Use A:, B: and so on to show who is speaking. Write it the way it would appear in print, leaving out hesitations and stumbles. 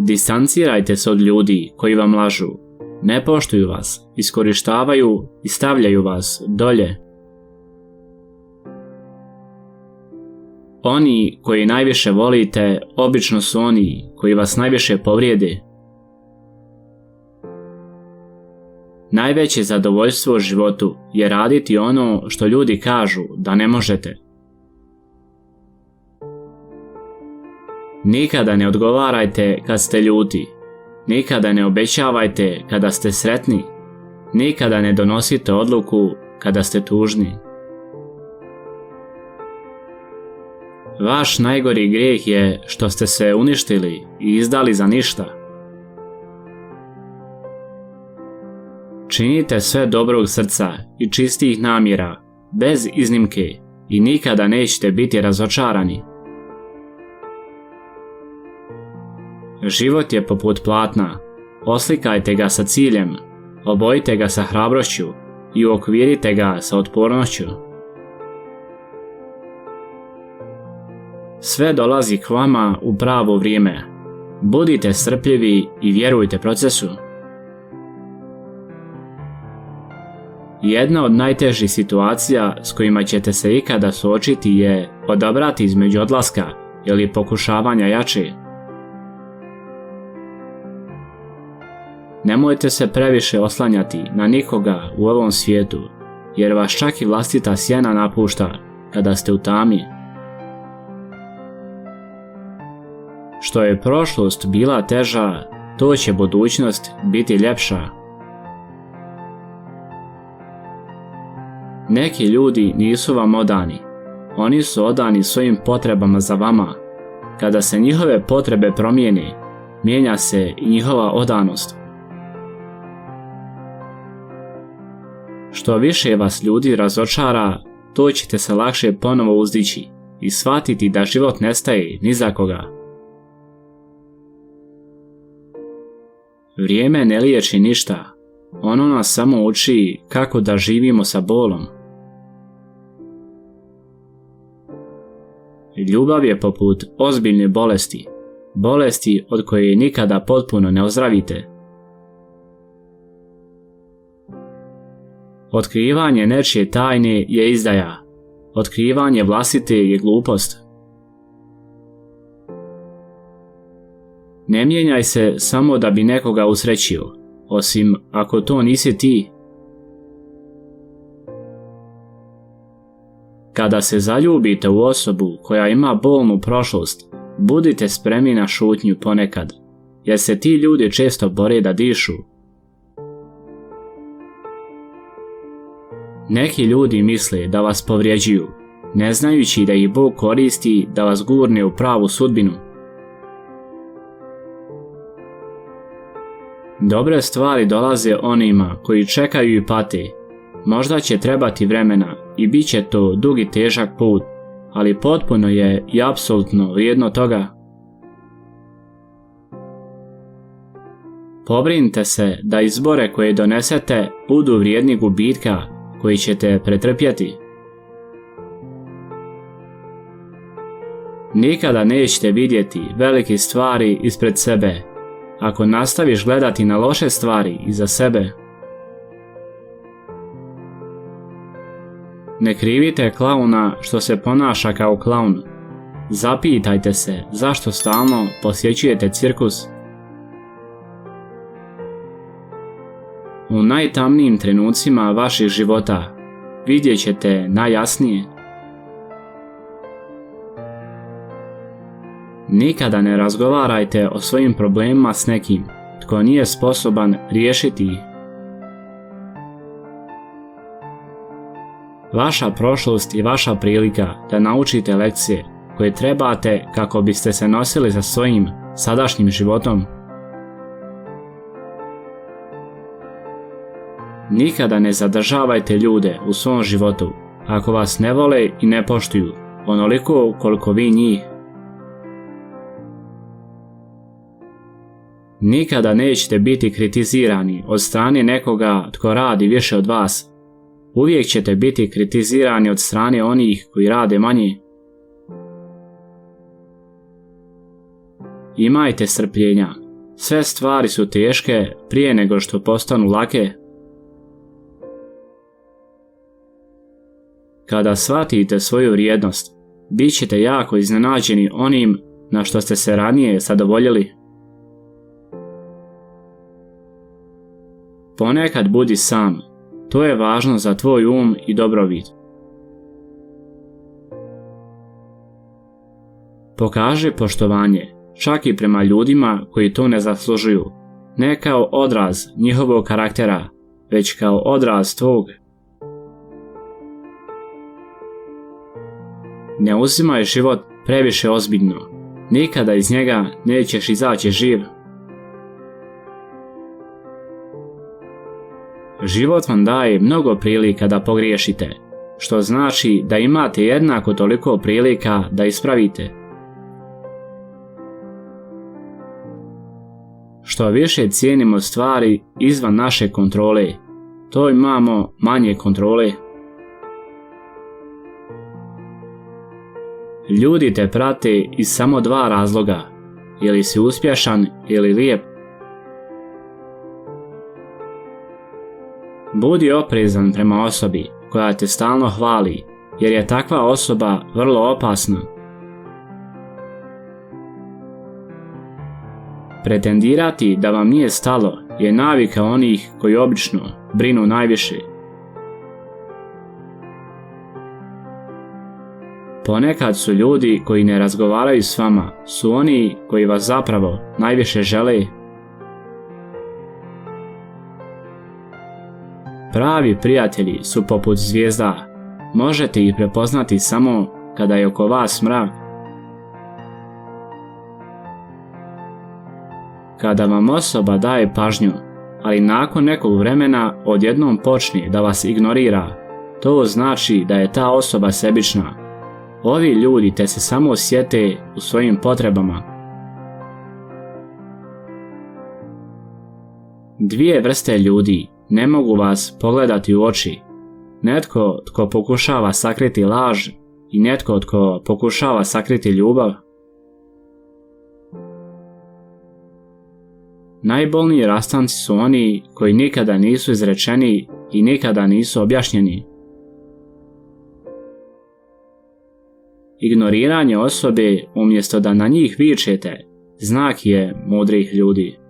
A: Distancirajte se od ljudi koji vam lažu, ne poštuju vas, iskorištavaju i stavljaju vas dolje. Oni koji najviše volite obično su oni koji vas najviše povrijede. Najveće zadovoljstvo u životu je raditi ono što ljudi kažu da ne možete. Nikada ne odgovarajte kad ste ljuti, nikada ne obećavajte kada ste sretni, nikada ne donosite odluku kada ste tužni. Vaš najgori grijeh je što ste se uništili i izdali za ništa. Činite sve dobrog srca i čistih namjera, bez iznimke, i nikada nećete biti razočarani. Život je poput platna, oslikajte ga sa ciljem, obojite ga sa hrabrošću i uokvirite ga sa otpornošću. Sve dolazi k vama u pravo vrijeme. Budite strpljivi i vjerujte procesu. Jedna od najtežih situacija s kojima ćete se ikada suočiti je odabrati između odlaska ili pokušavanja jače. Nemojte se previše oslanjati na nikoga u ovom svijetu, jer vas čak i vlastita sjena napušta kada ste u tami. Što je prošlost bila teža, to će budućnost biti ljepša. Neki ljudi nisu vam odani. Oni su odani svojim potrebama za vama. Kada se njihove potrebe promijene, mijenja se i njihova odanost. Što više vas ljudi razočara, to ćete se lakše ponovo uzdići i shvatiti da život ne staje ni za koga. Vrijeme ne liječi ništa, ono nas samo uči kako da živimo sa bolom. Ljubav je poput ozbiljne bolesti, bolesti od koje nikada potpuno ne ozdravite. Otkrivanje nečije tajne je izdaja, otkrivanje vlastite je glupost. Ne mijenjaj se samo da bi nekoga usrećio, osim ako to nisi ti. Kada se zaljubite u osobu koja ima bolnu prošlost, budite spremni na šutnju ponekad, jer se ti ljudi često bore da dišu. Neki ljudi misle da vas povrijeđuju, ne znajući da ih Bog koristi da vas gurne u pravu sudbinu. Dobre stvari dolaze onima koji čekaju i pate. Možda će trebati vremena i bit će to dug i težak put, ali potpuno je i apsolutno vrijedno toga. Pobrinite se da izbore koje donesete budu vrijedni gubitka koji ćete pretrpjeti. Nikada nećete vidjeti velike stvari ispred sebe ako nastaviš gledati na loše stvari iza sebe. Ne krivite klauna što se ponaša kao klaun. Zapitajte se zašto stalno posjećujete cirkus. U najtamnijim trenucima vaših života vidjet ćete najjasnije. Nikada ne razgovarajte o svojim problemima s nekim tko nije sposoban riješiti ih. Vaša prošlost je vaša prilika da naučite lekcije koje trebate kako biste se nosili sa svojim sadašnjim životom. Nikada ne zadržavajte ljude u svom životu ako vas ne vole i ne poštuju onoliko koliko vi njih. Nikada nećete biti kritizirani od strane nekoga tko radi više od vas. Uvijek ćete biti kritizirani od strane onih koji rade manje. Imajte strpljenja, Sve stvari su teške prije nego što postanu lake. Kada shvatite svoju vrijednost, bit ćete jako iznenađeni onim na što ste se ranije zadovoljili. Ponekad budi sam, to je važno za tvoj um i dobrobit. Pokaži poštovanje, čak i prema ljudima koji to ne zaslužuju, ne kao odraz njihovog karaktera, već kao odraz tvog. Ne uzimaj život previše ozbiljno, nikada iz njega nećeš izaći živ. Život vam daje mnogo prilika da pogriješite, što znači da imate jednako toliko prilika da ispravite. Što više cijenimo stvari izvan naše kontrole, to imamo manje kontrole. Ljudi te prate iz samo dva razloga, ili si uspješan ili lijep. Budi oprezan prema osobi koja te stalno hvali, jer je takva osoba vrlo opasna. Pretendirati da vam nije stalo je navika onih koji obično brinu najviše. Ponekad su ljudi koji ne razgovaraju s vama su oni koji vas zapravo najviše žele. Pravi prijatelji su poput zvijezda, možete ih prepoznati samo kada je oko vas mrak. Kada vam osoba daje pažnju, ali nakon nekog vremena odjednom počne da vas ignorira, to znači da je ta osoba sebična. Ovi ljudi te se samo sjete u svojim potrebama. Dvije vrste ljudi ne mogu vas pogledati u oči. Netko tko pokušava sakriti laž i netko tko pokušava sakriti ljubav. Najbolniji rastanci su oni koji nikada nisu izrečeni i nikada nisu objašnjeni. Ignoriranje osobe umjesto da na njih vičete, znak je mudrih ljudi.